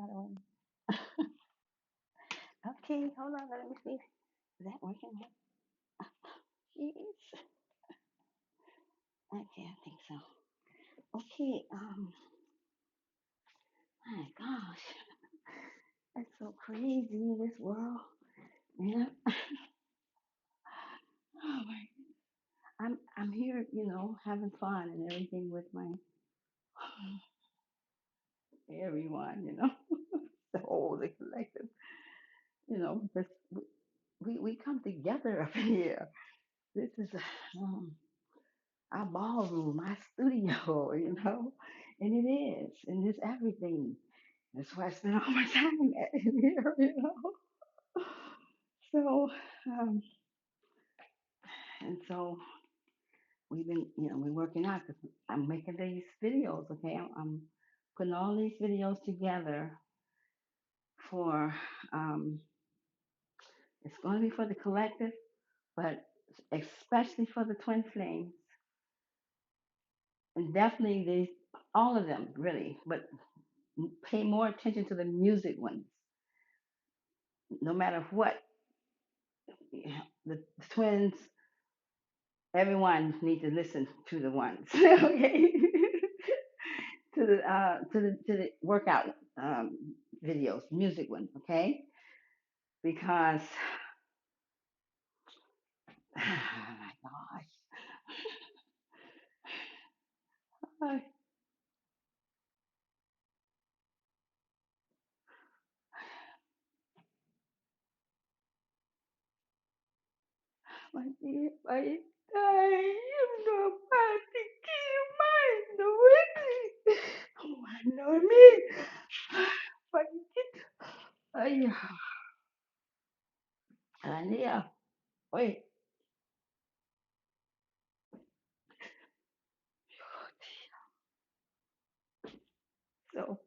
gotta win. Okay, hold on. Let me see. Is that working? Jeez. Okay, I think so. Okay. My gosh, it's so crazy this world. Yeah. Oh my. I'm here, having fun and everything with my everyone, the whole the collective, because we come together up here. This is our ballroom, our studio, and it is, and it's everything. That's why I spend all my time at here. So, um, and so we've been, we're working out because I'm making these videos. Okay, I'm putting all these videos together for. It's going to be for the collective, but especially for the twin flames, and definitely these, all of them really, but pay more attention to the music ones. No matter what, the twins, everyone needs to listen to the ones, okay? To the workout videos, music ones, okay? Because oh my gosh, my dear, my dying, nobody keep mine, no way. Oh, I know me. Bakit? Ay, Ania, wait. So,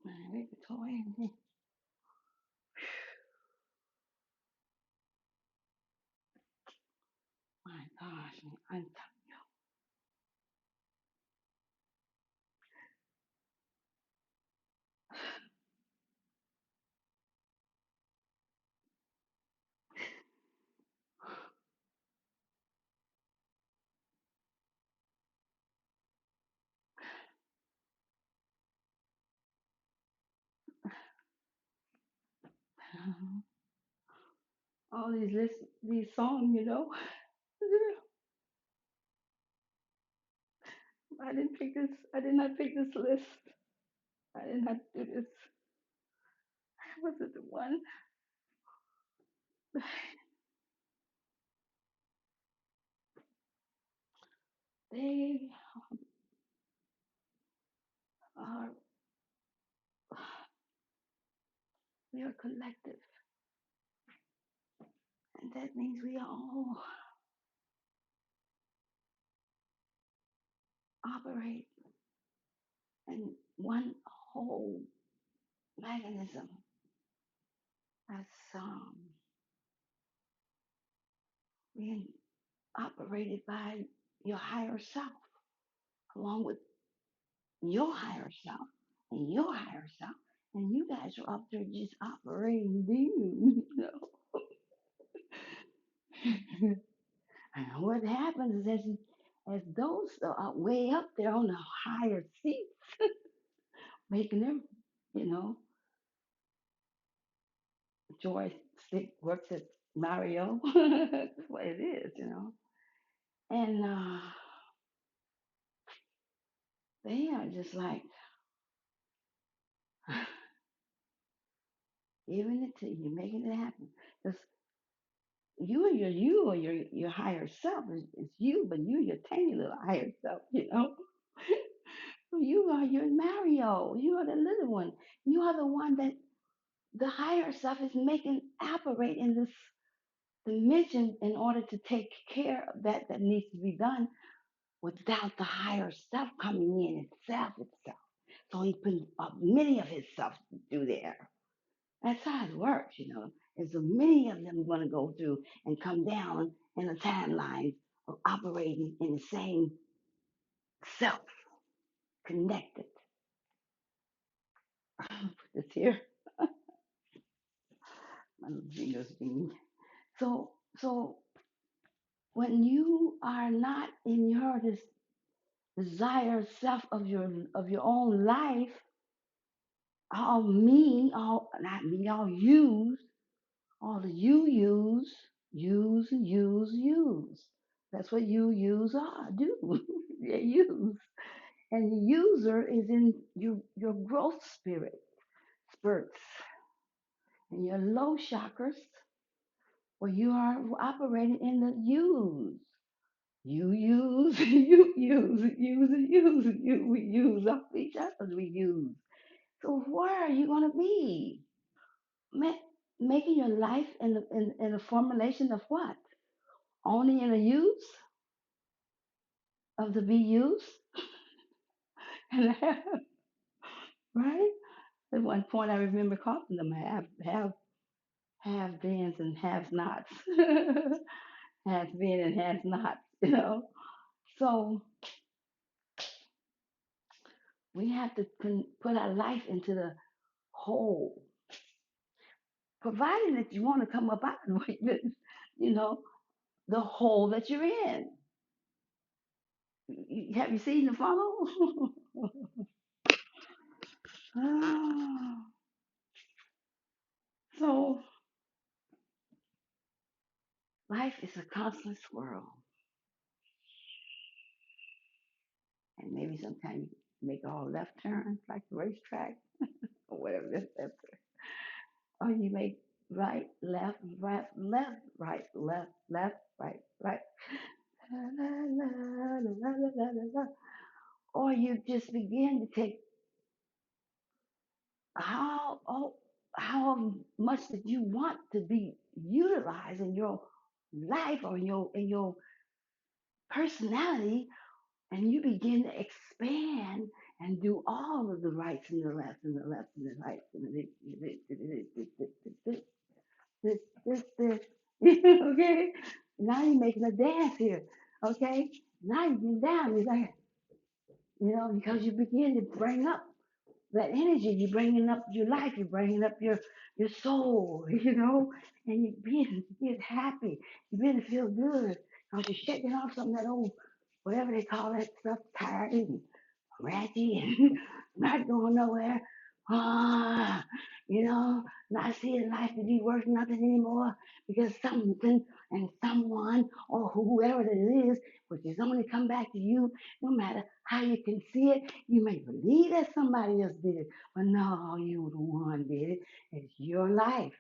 my toy, my gosh, I'm all these lists, these songs. I didn't pick this. I did not pick this list. I did not do this. Was it the one? They are. We are collective, and that means we all operate in one whole mechanism that's being operated by your higher self, along with your higher self and your higher self, and you guys are up there just operating you. And what happens is as those are way up there on the higher seats, making them, you know, joystick works at Mario. That's what it is. And they are just like giving it to you, making it happen. Because you or your higher self is you, but you your tiny little higher self. So you are your Mario. You are the little one. You are the one that the higher self is making operate in this dimension in order to take care of that needs to be done without the higher self coming in itself. So he put many of his self to do there. That's how it works. Is so many of them going to go through and come down in a timeline of operating in the same self, connected. Put this here. My little fingers being. So when you are not in your desired self of your own life, all me, all not me, all use, all the you use. That's what you use are do. They use. And the user is in your growth spirit spurts and your low chakras where you are operating in the use. You use, we use off each other, we use. So where are you going to be? Ma- Making your life in the formulation of what? Only in a use of the be used? And right? At one point, I remember calling them have beens and have nots, has been and has not, you know. So we have to put our life into the whole, providing that you want to come up out of it, you know, the hole that you're in. Have you seen the funnel? So life is a constant swirl, and maybe sometimes you make all left turns like the racetrack or whatever that's, or you make right, left, right, left, right, left, left, right, right, la, la, la, la, la, la, la, la. Or you just begin to take how oh, how much that you want to be utilized in your life or in your personality, and you begin to expand and do all of the rights and the lefts and the lefts and the rights and this. Okay? Now you're making a dance here. Okay? Now you get down. You're like, because you begin to bring up that energy. You're bringing up your life. You're bringing up your soul, and you begin to get happy. You begin to feel good because you're shaking off some of that old, whatever they call that stuff, tired and ratchy and not going nowhere. Ah, not seeing life to be worth nothing anymore because something and someone or whoever it is, which is only come back to you, no matter how you can see it. You may believe that somebody else did it, but no, you the one did it. It's your life.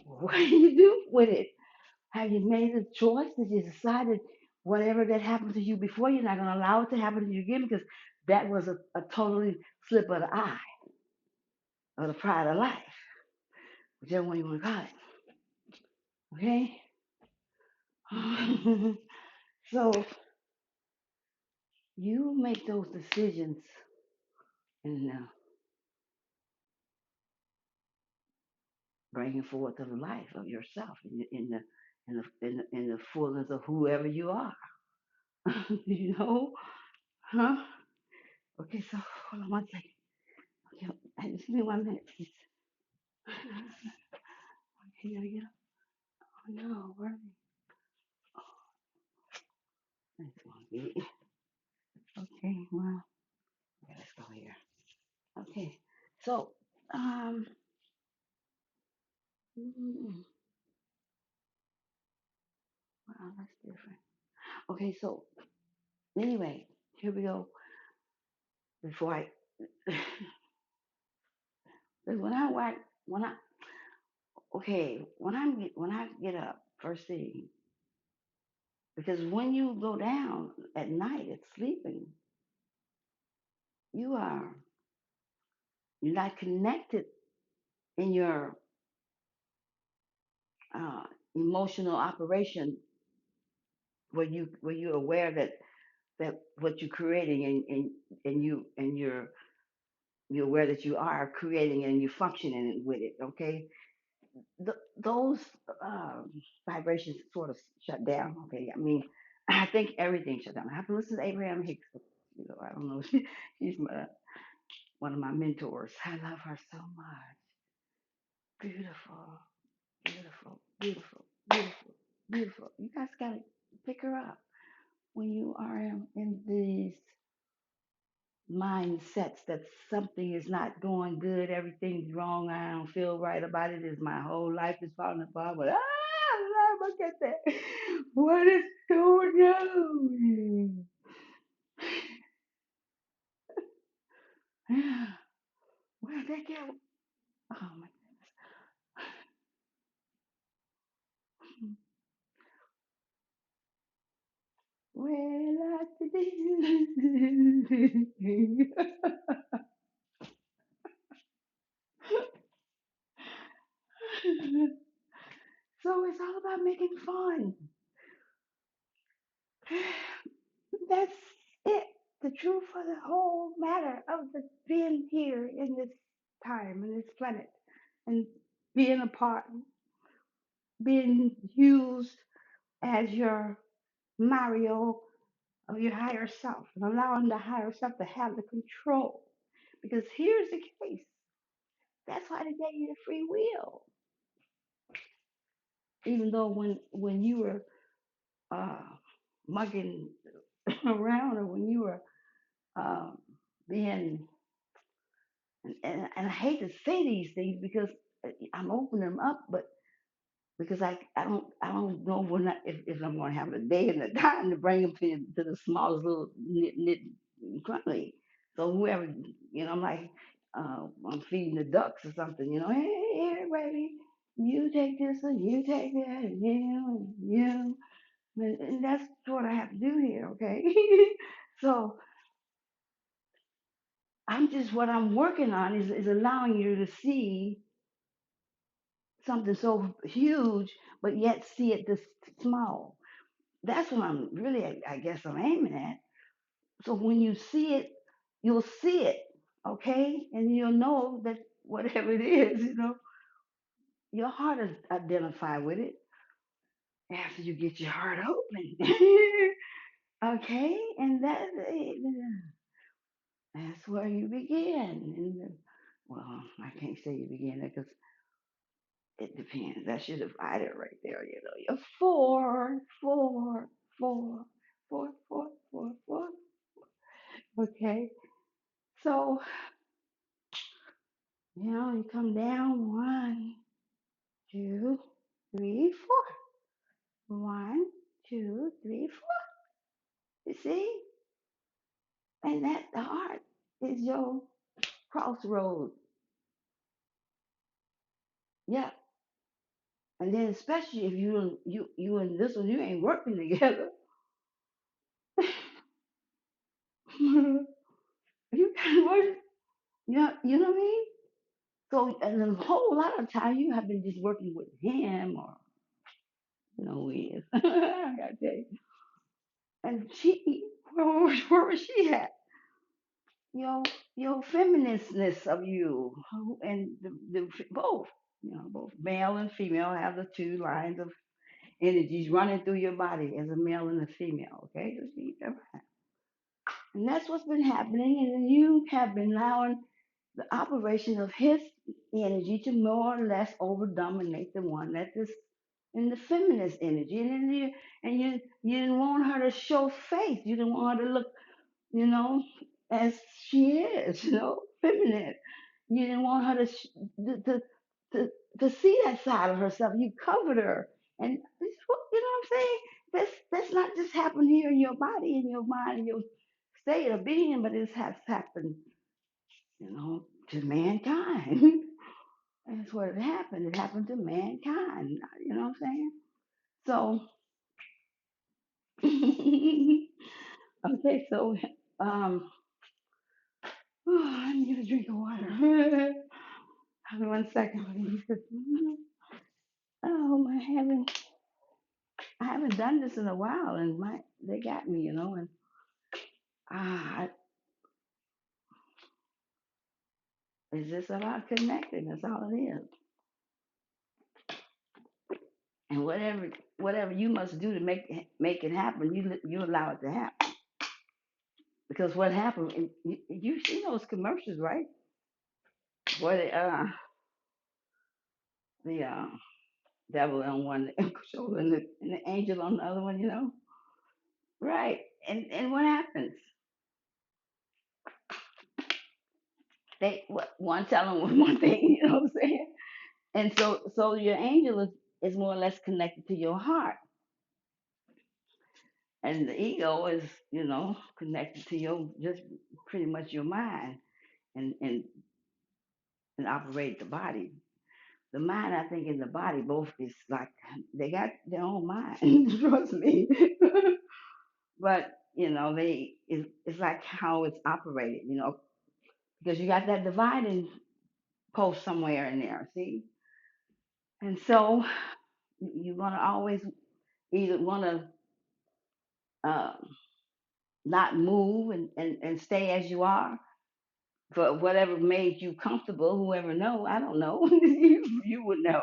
What do you do with it? Have you made a choice that you decided whatever that happened to you before, you're not going to allow it to happen to you again because that was a totally slip of the eye or the pride of life, whichever one you want to call it. Okay? So you make those decisions in the bringing forth of the life of yourself in the fullness of whoever you are. you know? Huh? Okay, so hold on one second. Okay, just give me 1 minute, please. Okay, gotta get up. Oh no, where are they? That's gonna be. Okay, well, okay, let's go here. Okay, so, um, wow, that's different. Okay, so anyway, here we go. Before I, when I watch, when I, okay, when I get up first thing, because when you go down at night, it's sleeping. You are you're not connected in your uh, emotional operation where you're aware that what you're creating and you're aware that you are creating and you're functioning with it. Okay, those vibrations sort of shut down. Okay, I mean, I think everything shut down. I have to listen to Abraham Hicks. You know, I don't know. She's one of my mentors. I love her so much. Beautiful, beautiful, beautiful, beautiful, beautiful. You guys gotta pick her up when you are in these mindsets that something is not going good, everything's wrong, I don't feel right about it, is my whole life is falling apart. But look at that. What is going on? Where'd that go? Oh my goodness. Well, I did. So it's all about making fun. That's it. The truth of the whole matter of the being here in this time, in this planet, and being a part, being used as your Mario of your higher self, and allowing the higher self to have the control. Because here's the case. That's why they gave you the free will. Even though when you were uh, mugging around, or when you were uh, being, and I hate to say these things because I'm opening them up, but because I don't know when if I'm going to have the day and the time to bring them to the smallest little nit currently. So whoever, I'm like, I'm feeding the ducks or something, hey, here, baby, you take this and you take that and you, and that's what I have to do here, okay? So what I'm working on is allowing you to see something so huge, but yet see it this small. That's what I'm really, I guess, I'm aiming at. So when you see it, you'll see it, okay? And you'll know that whatever it is, your heart is identify with it after you get your heart open. Okay? And that's where you begin. Well, I can't say you begin there because it depends. That should divide it right there. You're four, four, four, four, four, four, four. Okay. So, you come down one, two, three, four. One, two, three, four. You see? And that the heart is your crossroad. Yeah. And then especially if you and this one you ain't working together. You can work. You know what I mean? So, and a whole lot of time you have been just working with him or who he is. I gotta tell you. And where was she at? Your your feminineness of you, and the both, both male and female have the two lines of energies running through your body as a male and a female. Okay, just keep that in mind. And that's what's been happening, and then you have been allowing the operation of his energy to more or less over dominate the one that is in the feminist energy. And then you didn't want her to show face. You didn't want her to look, you know, as she is, feminine. You didn't want her to to, to see that side of herself. You covered her, and what I'm saying. That's not just happened here in your body, in your mind, in your state of being, but it has happened, to mankind. That's what it happened. It happened to mankind. You know what I'm saying? So, okay, so um, I need a drink of water. Hold on 1 second, please. Oh, I haven't done this in a while, and they got me, and ah, it's just about connecting. That's all it is. and whatever you must do to make it happen, you allow it to happen. Because what happened, you see those commercials, right? Where the devil on one shoulder and the angel on the other one, right? And what happens? One telling one thing, you know what I'm saying? And so your angel is more or less connected to your heart, and the ego is connected to your just pretty much your mind and operate the body. The mind, I think, and the body both is like they got their own mind. Trust me. But it's like how it's operated, because you got that dividing post somewhere in there. See, and so you're gonna always either wanna uh, not move and stay as you are for whatever made you comfortable. Whoever know, I don't know. You would know.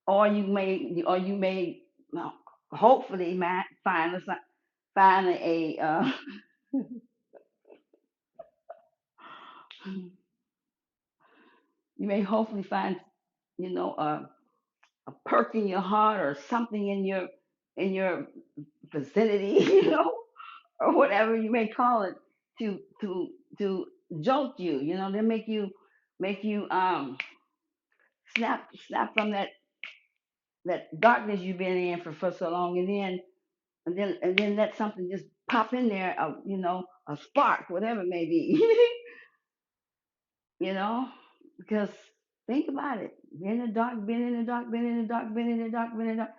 Or you may well, hopefully find a you may hopefully find you know a perk in your heart or something in your vicinity, or whatever you may call it, to jolt you, to make you snap from that darkness you've been in for so long, and then let something just pop in there, a spark, whatever it may be, you know, because think about it, being in the dark, being in the dark, being in the dark, being in the dark, being in the dark.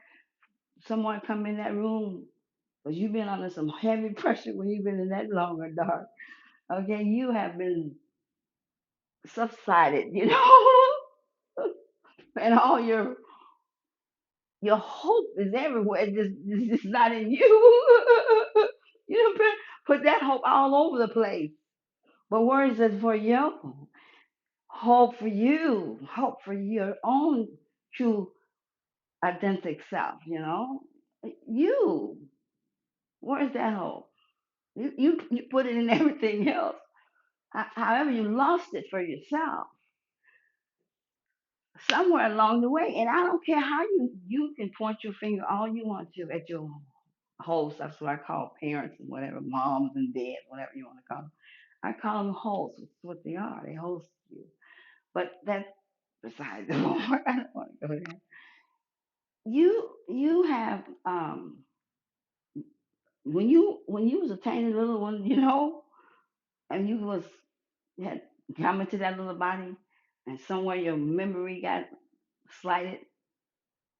Someone come in that room, because you've been under some heavy pressure when you've been in that long or dark. Okay, you have been subsided, and all your hope is everywhere. It's just not in you. You put that hope all over the place. But where is it for you? Hope for you. Hope for your own true authentic self. You. Where's that hope? You put it in everything else. However, you lost it for yourself somewhere along the way. And I don't care how you can point your finger all you want to at your hosts. That's what I call parents and whatever, moms and dads, whatever you want to call them. I call them hosts. It's what they are. They host you. But that's besides the point. I don't want to go there. You have when you was a tiny little one, and you had come into that little body, and somewhere your memory got slighted,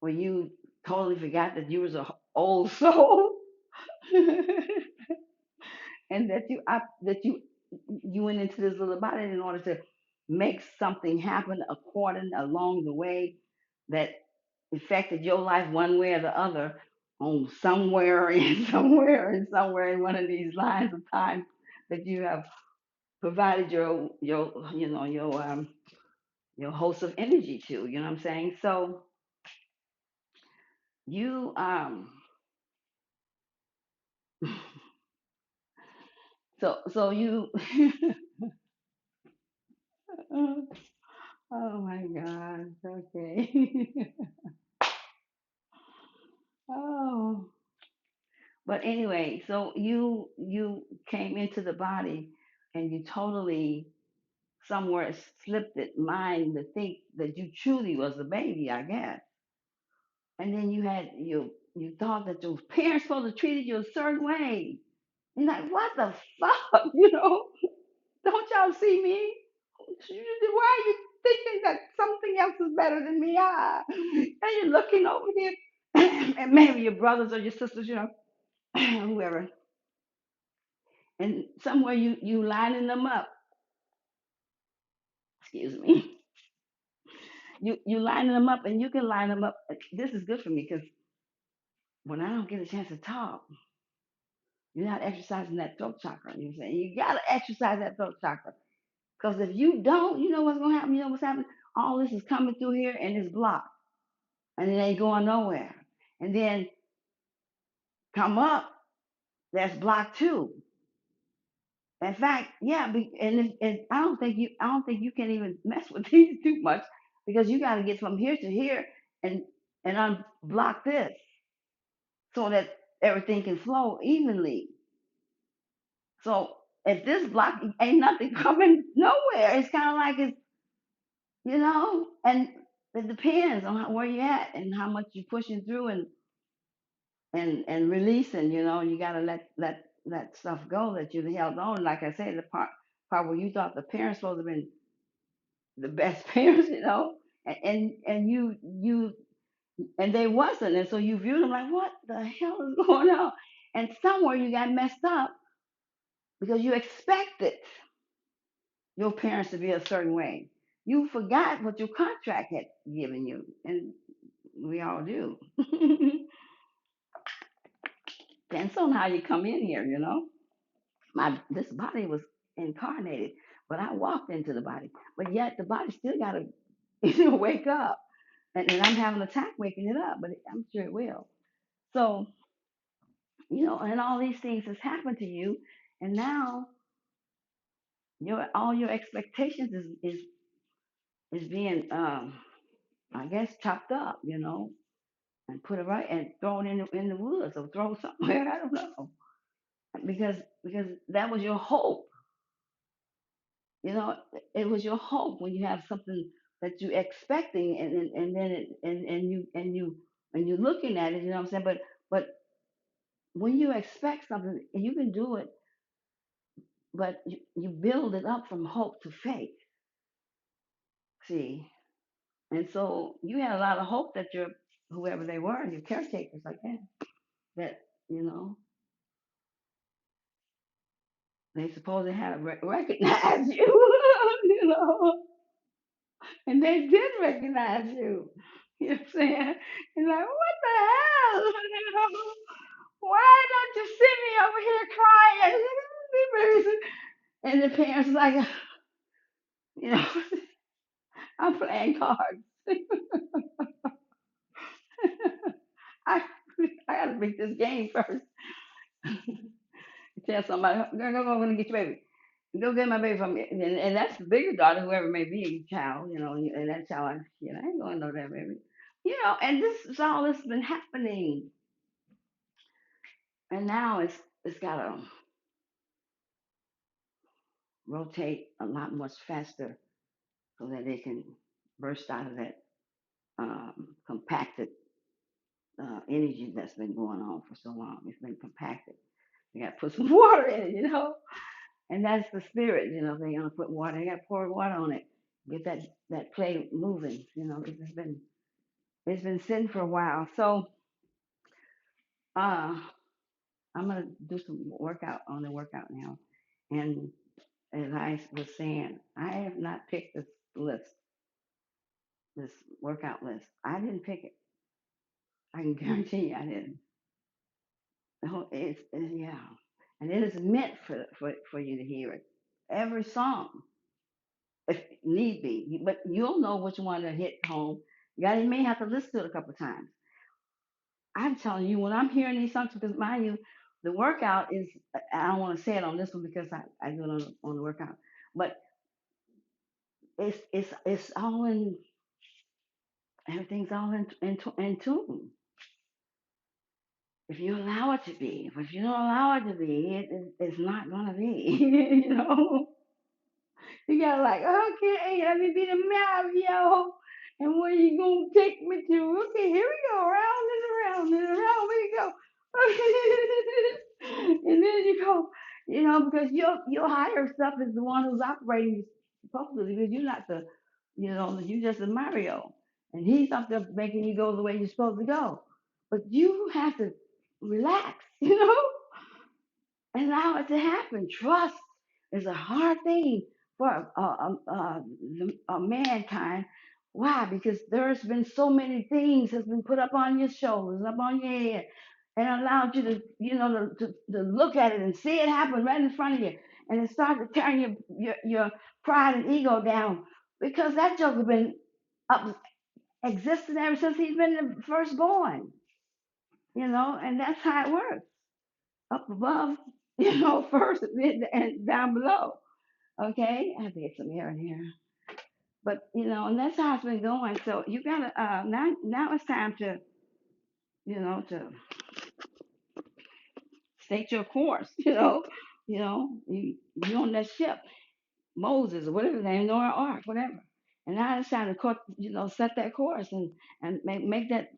where you totally forgot that you was a old soul, and that you went into this little body in order to make something happen according along the way that affected your life one way or the other on somewhere and somewhere and somewhere in one of these lines of time that you have provided your host of energy to. You know what I'm saying? So you so you oh my God. Okay. Oh. But anyway, so you came into the body and you totally somewhere slipped it mind to think that you truly was a baby, I guess. And then you thought that your parents supposed to treated you a certain way. You're like, what the fuck? Don't y'all see me? Why are you thinking that something else is better than me? And you're looking over here, and maybe your brothers or your sisters, whoever, and somewhere you lining them up. Excuse me. You lining them up, and you can line them up. This is good for me because when I don't get a chance to talk, you're not exercising that throat chakra. You know what I'm saying? You gotta exercise that throat chakra. Because if you don't, you know what's gonna happen. You know what's happening. All this is coming through here and it's blocked. and it ain't going nowhere. And then come up, that's block two. In fact, yeah, and I don't think you can even mess with these too much because you got to get from here to here and unblock this so that everything can flow evenly. So if this block ain't nothing coming nowhere, it's kind of like it's and it depends on where you're at and how much you're pushing through and releasing. You got to let stuff go that you held on. Like I said, the part where you thought the parents supposed to have been the best parents, and you and they wasn't, and so you viewed them like, what the hell is going on? And somewhere you got messed up because you expected your parents to be a certain way. You forgot what your contract had given you, and we all do. Depends on how you come in here. This body was incarnated, but I walked into the body, but yet the body still got to wake up, and I'm having an attack waking it up, but I'm sure it will. So and all these things has happened to you, and now all your expectations is being I guess chopped up, and put it right and thrown in the woods or thrown somewhere. I don't know because that was your hope. You know, it was your hope when you have something that you're expecting, and then you're looking at it. You know what I'm saying? But when you expect something, you can do it, but you build it up from hope to faith. See, and so you had a lot of hope that your whoever they were, your caretakers like that you know they supposed to have recognized you, you know, and they did recognize you. You know what I'm saying? And like, what the hell? You know, why don't you see me over here crying? And the parents like, you know, I'm playing cards. I I gotta beat this game first. Tell somebody, go and get your baby. Go get my baby from me. And that's the bigger daughter, whoever may be, child, and that child, I ain't going to know that baby. And this is all that's been happening. And now it's got to rotate a lot much faster so that they can burst out of that compacted energy that's been going on for so long. It's been compacted. You got to put some water in it. And that's the spirit. If they're gonna put water, they got to pour water on it. Get that clay moving. It's been sitting for a while. So uh, I'm gonna do some workout on the workout now. And as I was saying, I have not picked list, this workout list. I didn't pick it. I can guarantee you I didn't. Yeah, and it is meant for you to hear it. Every song, if need be. But you'll know which one to hit home. You may have to listen to it a couple of times. I'm telling you, when I'm hearing these songs, because mind you, the workout is, I don't want to say it on this one because I do it on the workout, but it's all everything's all in tune. If you allow it to be, if you don't allow it to be, it's not going to be, you know? You gotta like, okay, let me be the Mario. And where you gonna take me to? Okay, here we go, round and around and around we go. And then you go, because your higher stuff is the one who's operating supposedly, because you're not you're just a Mario. And he's up there making you go the way you're supposed to go. But you have to relax, and allow it to happen. Trust is a hard thing for mankind. Why? Because there's been so many things has been put up on your shoulders, up on your head, and allowed you to, to look at it and see it happen right in front of you, and it started to turn your pride and ego down because that joke has been up existed ever since he's been the firstborn, and that's how it works. Up above, first and down below. Okay, I have to get some air in here. But and that's how it's been going. So you gotta now it's time to to state your course. You on that ship, Moses or whatever they Noah Ark, whatever. And now it's time to set that course and make that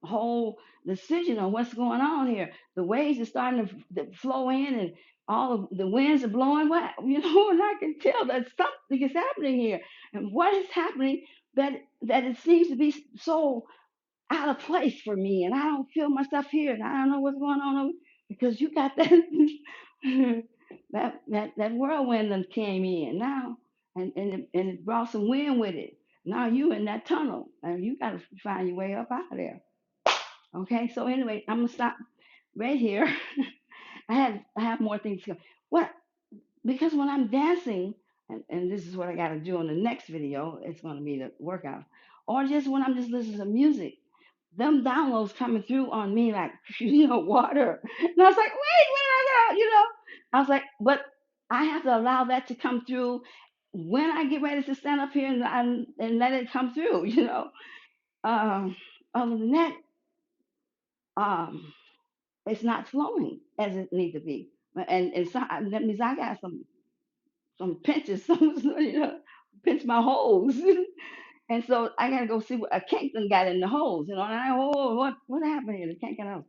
whole decision on what's going on here. The waves are starting to flow in, and all of the winds are blowing. What and I can tell that something is happening here. And what is happening that it seems to be so out of place for me, and I don't feel myself here, and I don't know what's going on because you got that that whirlwind that came in now, and it brought some wind with it. Now you in that tunnel, and you got to find your way up out of there. Okay, so anyway, I'm gonna stop right here. I have more things to go. What Because when I'm dancing, and this is what I got to do in the next video, it's going to be the workout, or just when I'm just listening to music, them downloads coming through on me like water. And I was like, wait, where did I go? I was like, but I have to allow that to come through when I get ready to stand up here and let it come through. Um, Other than that, um, it's not flowing as it needs to be, and so that means I got some pinches, pinch my holes. And so I gotta go see what a kink done got in the holes, and what happened here? The kink got out.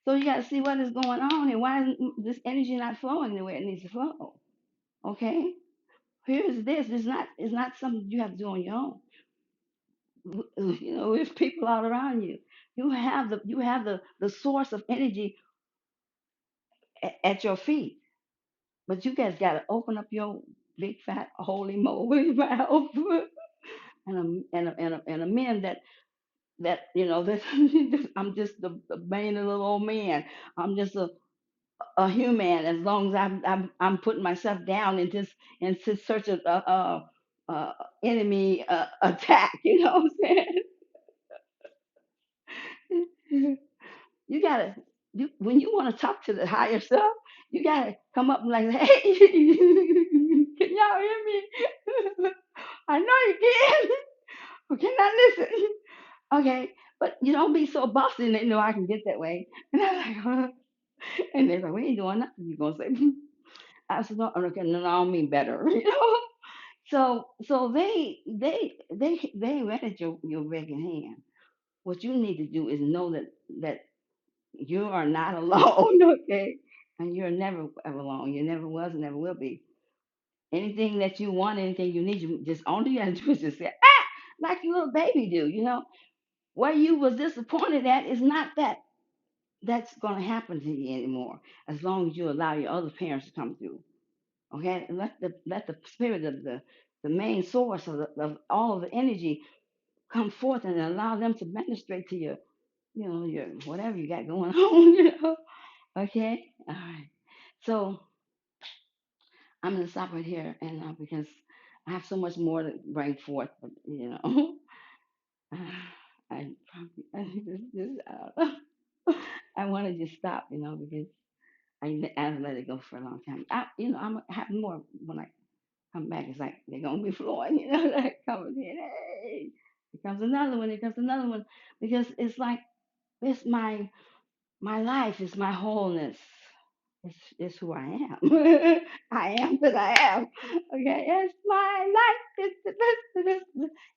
So you gotta see what is going on here. Why isn't this energy not flowing the way it needs to flow? Okay, here's this. It's not something you have to do on your own. There's people all around you. You have the source of energy at your feet, but you guys gotta open up your big fat holy moly mouth and a man that that I'm just the vain little old man. I'm just a human as long as I'm putting myself down and just into search of enemy attack. You know what I'm saying? You gotta when you want to talk to the higher self, you gotta come up and like, hey, can y'all hear me? I know you can. Can I listen? Okay, but you don't be so bossy and they know I can get that way. And I'm like, huh? And they're like, we ain't doing nothing. You gonna say? I said, no, okay, no, I don't mean better. So they read at your begging hand. What you need to do is know that you are not alone, okay? And you're never ever alone. You never was and never will be. Anything that you want, anything you need, you just all you gotta do is just say, like your little baby do. Where you was disappointed at is not that's going to happen to you anymore as long as you allow your other parents to come through. Okay, and let the spirit of the main source of all of the energy come forth and allow them to demonstrate to you, your whatever you got going on. Okay, all right. So I'm gonna stop right here, and because I have so much more to bring forth, but I probably I don't know. I want to just stop, because I've let it go for a long time. I'm have more when I come back. It's like they're gonna be flowing, like coming in. Hey, here comes another one. Here comes another one. Because it's like it's my life is my wholeness. It's who I am. I am that I am. Okay, it's my life.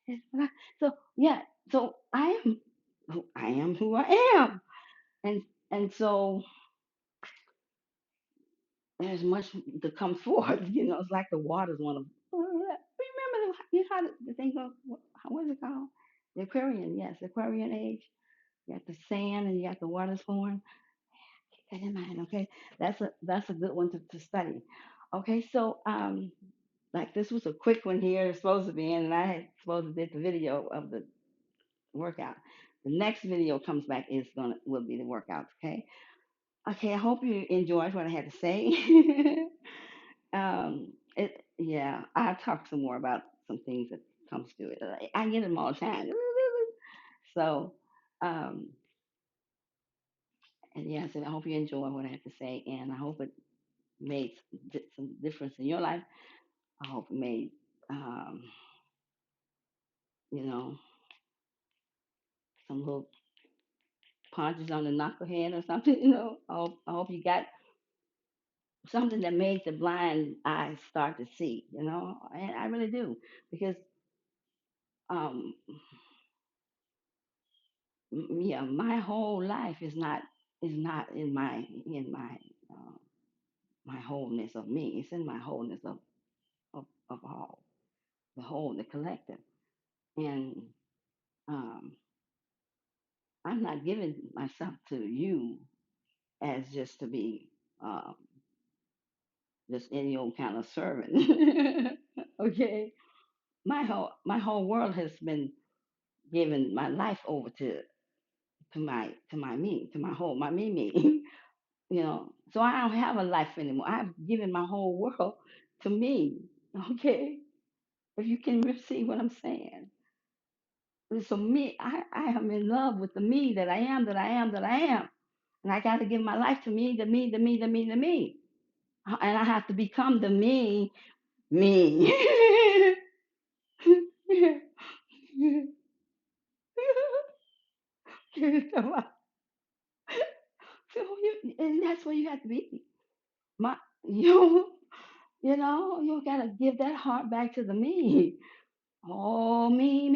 It's my life. So yeah, so I am who I am, and so there's much to come forth. It's like the waters want to. Remember how the thing goes? What is it called? The Aquarian, yes, the Aquarian age. You got the sand and you got the waters flowing. Keep that in mind, okay? That's a good one to study. Okay, so like this was a quick one here, it's supposed to be, and I had supposed to did the video of the workout. The next video comes back will be the workouts, okay? Okay, I hope you enjoyed what I had to say. Yeah, I'll talk some more about some things that comes to it. I get them all the time. So, um, and yes, and I hope you enjoy what I have to say, and I hope it made some difference in your life. I hope it made, um, you know, some little punches on the knucklehead or something. I hope you got something that made the blind eyes start to see. And I really do because, um, yeah, my whole life is not in my uh, my wholeness of me. It's in my wholeness of all, the whole, the collective. And um, I'm not giving myself to you as just to be um, just any old kind of servant. Okay, my whole world has been given my life over to my me, to my me. So I don't have a life anymore. I've given my whole world to me. Okay, if you can see what I'm saying. So me, I am in love with the me that I am, that I am, that I am. And I got to give my life to me, the me, the me, the me, the me. And I have to become the me. And that's where you have to be. My, you, you gotta give that heart back to the me. Oh, me.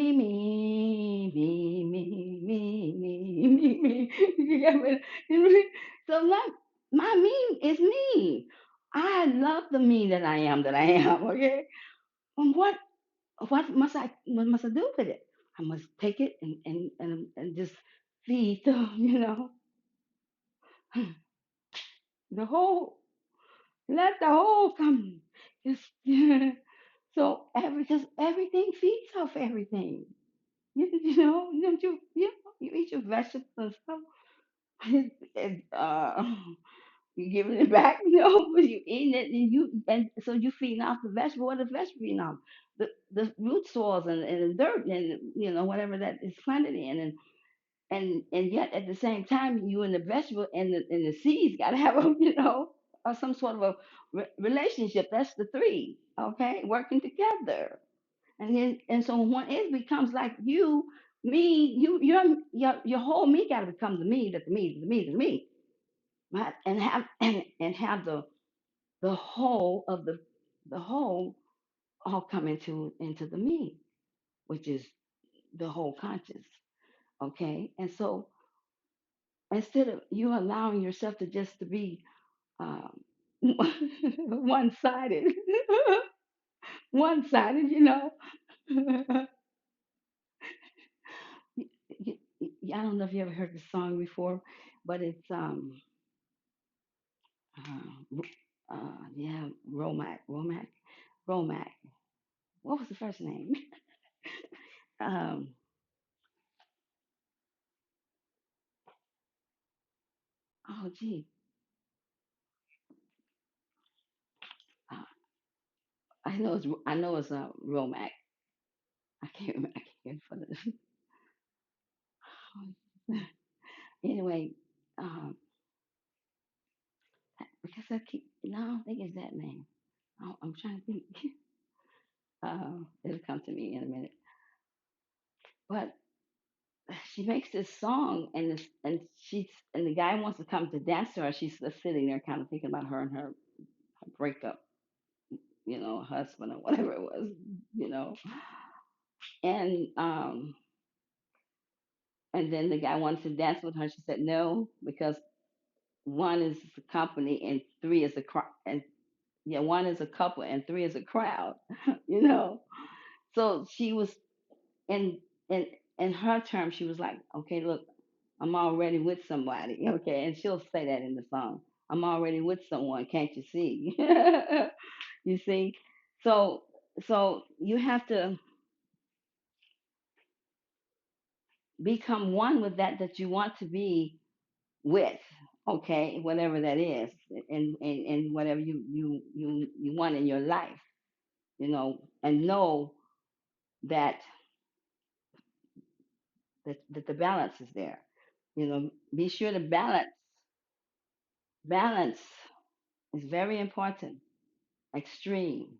You get me? So my me is me. I love the me that I am. Okay, and what must I do with it? I must take it and just feed the the whole. Let the whole come. Just so because everything feeds off everything. You eat your vegetables and stuff, and you giving it back, but you eating it, and so you feeding off the vegetable. What the vegetable feeding off? The root soils and the dirt and whatever that is planted in, and yet at the same time you and the vegetable and the seeds got to have a some sort of a relationship. That's the three, okay, working together. And so when it becomes like you, me, your whole me got to become the me, that the me, the me, the me, right? And have the whole of the whole all come into the me, which is the whole conscious. Okay, and so instead of you allowing yourself to just to be um, one-sided, one-sided, I don't know if you ever heard the song before, but it's yeah, Romac. What was the first name? um, oh gee, uh, I know it's Romac. I can't remember. I can't for the anyway. Um, because I keep no, I don't think it's that name. I'm trying to think. It'll come to me in a minute. But she makes this song, and the guy wants to come to dance to her. She's just sitting there, kind of thinking about her and her breakup, husband or whatever it was, you know. And and then the guy wants to dance with her. She said no because one is a company and three is a crowd, and yeah, one is a couple and three is a crowd, you know. So she was in in in her terms, she was like, okay, look, I'm already with somebody, okay, and she'll say that in the song. I'm already with someone, can't you see? You see, so so you have to become one with that you want to be with, okay, whatever that is, and whatever you want in your life, and know that that the balance is there. Be sure to balance is very important. Extreme,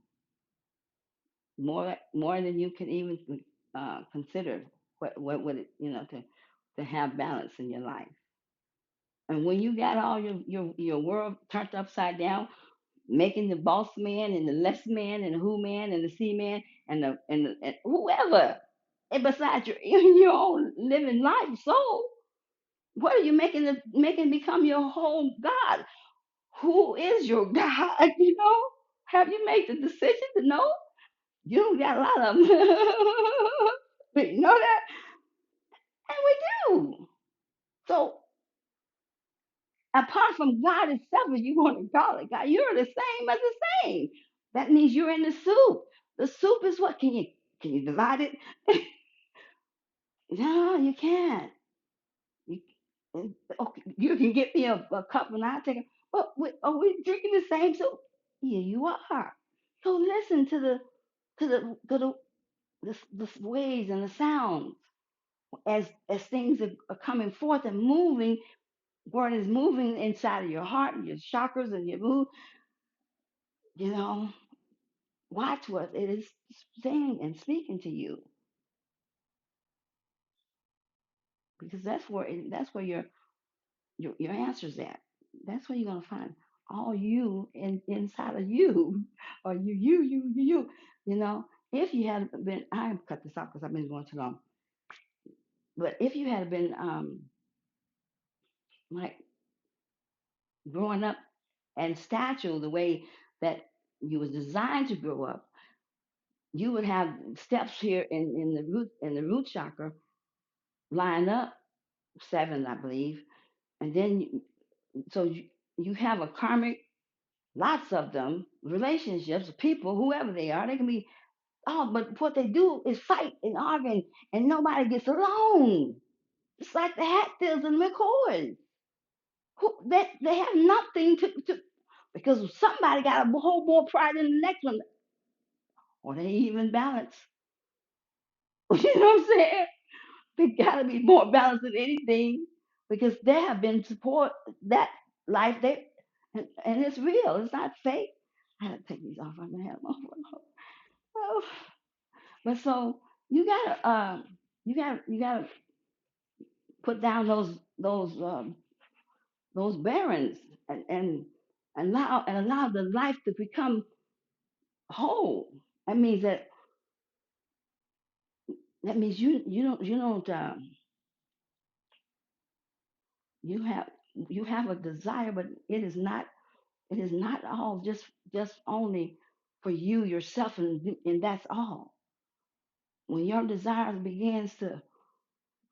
more than you can even consider. What would it, to have balance in your life. And when you got all your world turned upside down, making the boss man and the less man and the who man and the C man and whoever, and besides your in your own living life soul, what are you making become your whole God? Who is your God? Have you made the decision to know? You don't got a lot of them. But you know that, and we do. So apart from God itself, if you want to call it God, you're the same as the same. That means you're in the soup. The soup is what? Can you divide it? No, you can't. You, okay, you can get me a cup and I'll take it. But are we drinking the same soup? Yeah, you are. So listen to the waves and the sounds as things are coming forth and moving. Word is moving inside of your heart and your chakras and your mood. You know, watch what it is saying and speaking to you, because that's where your answers at. That's where you're gonna find all you inside of you, or you. You know, if you had been, I cut this off because I've been going too long. But if you had been like growing up and stature the way that you was designed to grow up, you would have steps here in the root chakra line up seven, I believe, and then so you have a karmic, lots of them, relationships, people, whoever they are, they can be, oh, but what they do is fight and argue, and nobody gets along. It's like the Hatfields and McCoys. They have nothing to because somebody got a whole more pride in the next one, or they even balance. You know what I'm saying? They gotta be more balanced than anything because they have been support that life they and it's real. It's not fake. I had to take these off. I'm gonna have them off. Oh. But so you gotta put down those barons and allow the life to become whole. That means that means you have you have a desire, but it is not all just only for you yourself, and that's all. When your desires begins to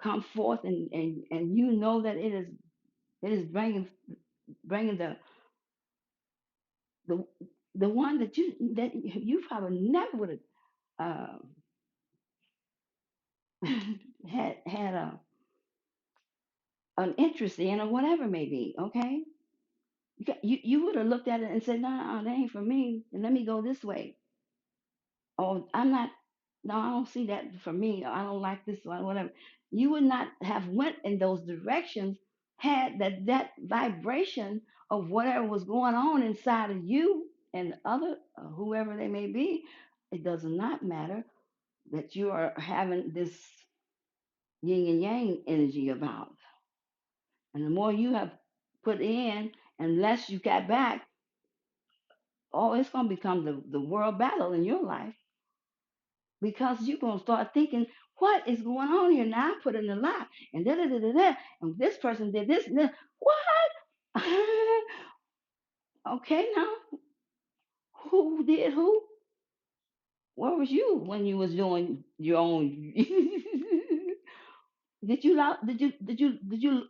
come forth, and you know that it is bringing the the one that you probably never would have had an interest in, or whatever it may be. Okay, you would have looked at it and said, no, no, that ain't for me, and let me go this way. Oh, I'm not. No, I don't see that for me. Or I don't like this one, whatever. You would not have went in those directions had that vibration of whatever was going on inside of you and other whoever they may be. It does not matter that you are having this yin and yang energy about. And the more you have put in and less you got back, oh, it's going to become the world battle in your life, because you're going to start thinking, what is going on here? Now I put in a lot, and da da da da da, and this person did this, and this. What? Okay, now who did who? Where was you when you was doing your own? Did you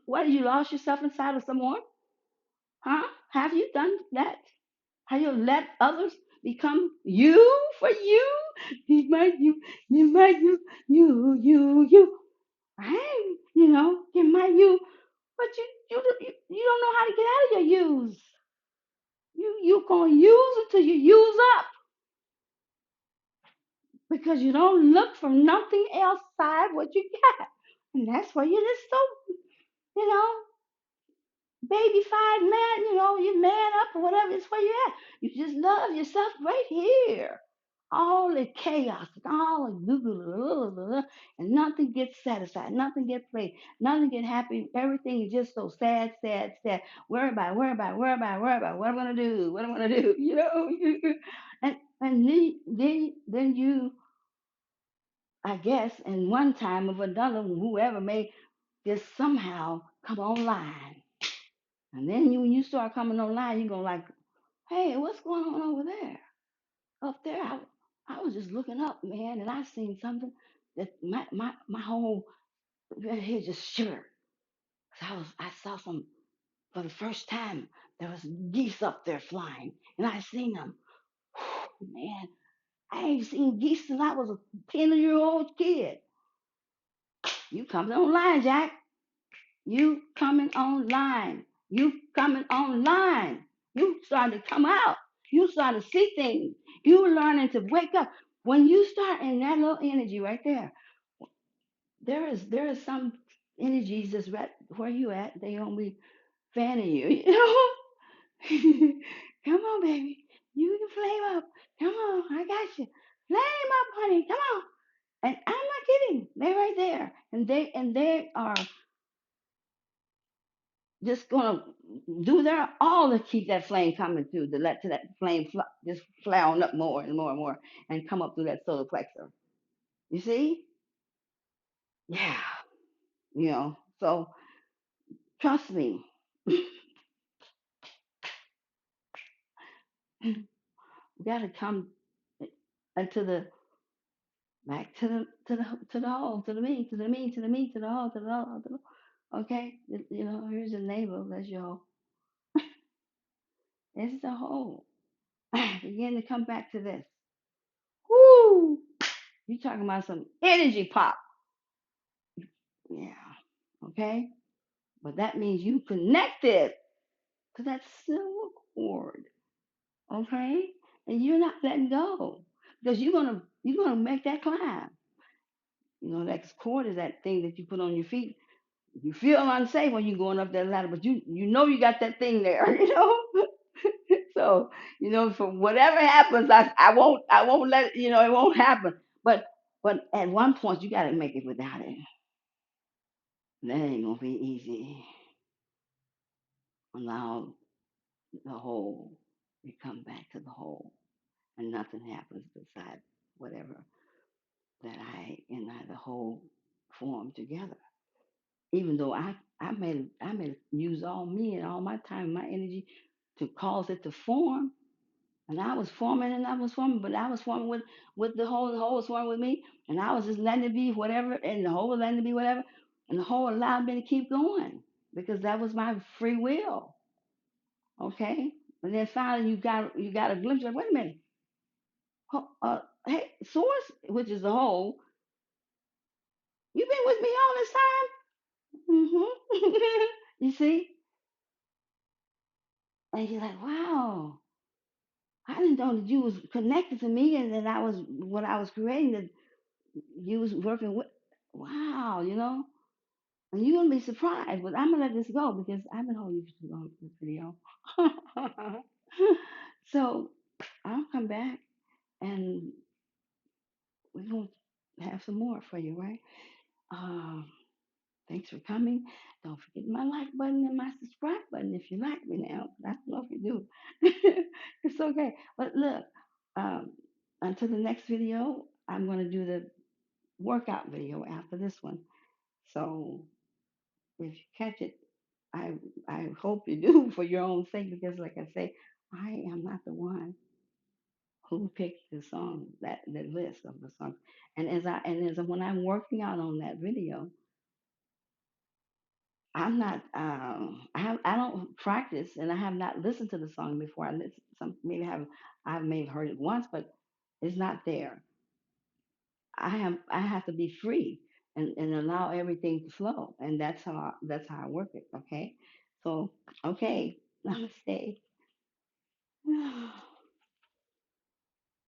what? You lost yourself inside of someone? Huh? Have you done that? Have you let others become you for you? You. Right? You might you, but you don't know how to get out of your use. You gonna use until you use up, because you don't look for nothing else side what you got. And that's where you're just so, you know, babyfied man, you man up or whatever. It's where you're at. You just love yourself right here. All the chaos, all the blah, blah, blah, blah, blah, and nothing gets satisfied, nothing gets played, nothing gets happy. Everything is just so sad, sad, sad. Worry about, worry about, worry about, worry about what I'm gonna do, what I'm gonna do. And then you, I guess, in one time of another, whoever may just somehow come online. And then when you start coming online, you're going like, hey, what's going on over there? Up there, I was just looking up, man, and I seen something that my whole head just shivered. 'Cause I saw some for the first time. There was geese up there flying, and I seen them. Man, I ain't seen geese since I was a 10-year-old kid. You coming online, Jack? You coming online. You coming online. You starting to come out. You starting to see things. You learning to wake up. When you start in that little energy right there, there is some energies that's right where you at. They gonna be fanning you. Come on, baby. You can flame up. Come on, I got you. Flame up, honey. Come on. And I'm not kidding. They're right there, and they are just gonna do their all to keep that flame coming through, to let to that flame just fly on up more and more and more, and come up through that solar plexus. You see? Yeah. So trust me, we gotta come into the back to the whole, to the me, to the me, to the me, to the whole, to the whole, to the, okay? Here's a neighbor. That's your whole. This is the whole. Begin to come back to this. Woo! You talking about some energy pop? Yeah. Okay? But that means you connected to that silver cord. Okay? And you're not letting go. Because you're gonna make that climb. That cord is that thing that you put on your feet. You feel unsafe when you're going up that ladder, but you got that thing there. So, for whatever happens, I won't let it won't happen. But at one point you gotta make it without it. That ain't gonna be easy. Allow the whole, you come back to the whole, and nothing happens beside whatever that the whole form together. Even though I may use all me and all my time and my energy to cause it to form, and I was forming and I was forming, but I was forming with the whole was forming with me, and I was just letting it be whatever, and the whole was letting it be whatever, and the whole allowed me to keep going because that was my free will. Okay, and then finally you got a glimpse of, wait a minute. Hey, source, which is the whole, you've been with me all this time. You see, and you're like, wow, I didn't know that you was connected to me, and that I was what I was creating, that you was working with. Wow, and you're gonna be surprised, but I'm gonna let this go because I've been holding you for too long for this video. So I'll come back and we're gonna have some more for you, right? Um, Thanks for coming. Don't forget my like button and my subscribe button if you like me now. I don't know if you do. It's okay. But look, um, until the next video, I'm going to do the workout video after this one. So if you catch it, I I hope you do for your own sake because, like I say, I am not the one who picked the song, that the list of the songs. And as when I'm working out on that video, I'm not. I don't practice, and I have not listened to the song before. I listen. Some maybe have. I may have heard it once, but it's not there. I have to be free and allow everything to flow, and that's how I work it. Okay. So okay. Namaste.